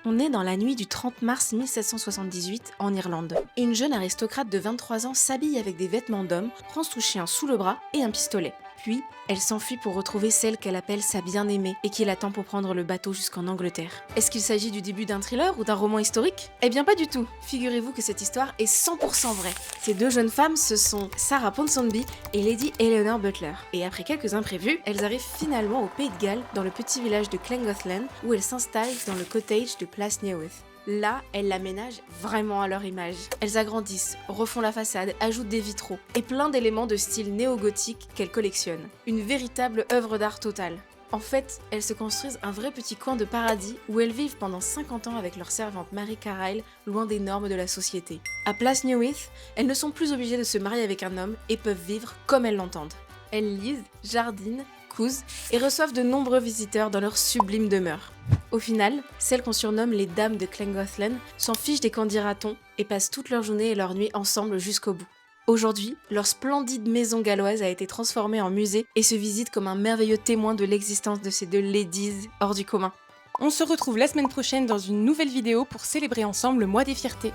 On est dans la nuit du 30 mars 1778 en Irlande, et une jeune aristocrate de 23 ans s'habille avec des vêtements d'homme, prend son chien sous le bras et un pistolet. Puis, elle s'enfuit pour retrouver celle qu'elle appelle sa bien-aimée et qui l'attend pour prendre le bateau jusqu'en Angleterre. Est-ce qu'il s'agit du début d'un thriller ou d'un roman historique? Eh bien pas du tout. Figurez-vous que cette histoire est 100% vraie. Ces deux jeunes femmes, ce sont Sarah Ponsonby et Lady Eleanor Butler. Et après quelques imprévus, elles arrivent finalement au Pays de Galles, dans le petit village de Clongowthlan, où elles s'installent dans le cottage de Place Newydd. Là, elles l'aménagent vraiment à leur image. Elles agrandissent, refont la façade, ajoutent des vitraux et plein d'éléments de style néo-gothique qu'elles collectionnent. Une véritable œuvre d'art totale. En fait, elles se construisent un vrai petit coin de paradis où elles vivent pendant 50 ans avec leur servante Mary Carlyle, loin des normes de la société. À Place Newydd, elles ne sont plus obligées de se marier avec un homme et peuvent vivre comme elles l'entendent. Elles lisent, jardinent, cousent et reçoivent de nombreux visiteurs dans leur sublime demeure. Au final, celles qu'on surnomme les dames de Clongowthlan s'en fichent des qu'en dira-t-on et passent toute leur journée et leur nuit ensemble jusqu'au bout. Aujourd'hui, leur splendide maison galloise a été transformée en musée et se visite comme un merveilleux témoin de l'existence de ces deux ladies hors du commun. On se retrouve la semaine prochaine dans une nouvelle vidéo pour célébrer ensemble le mois des fiertés.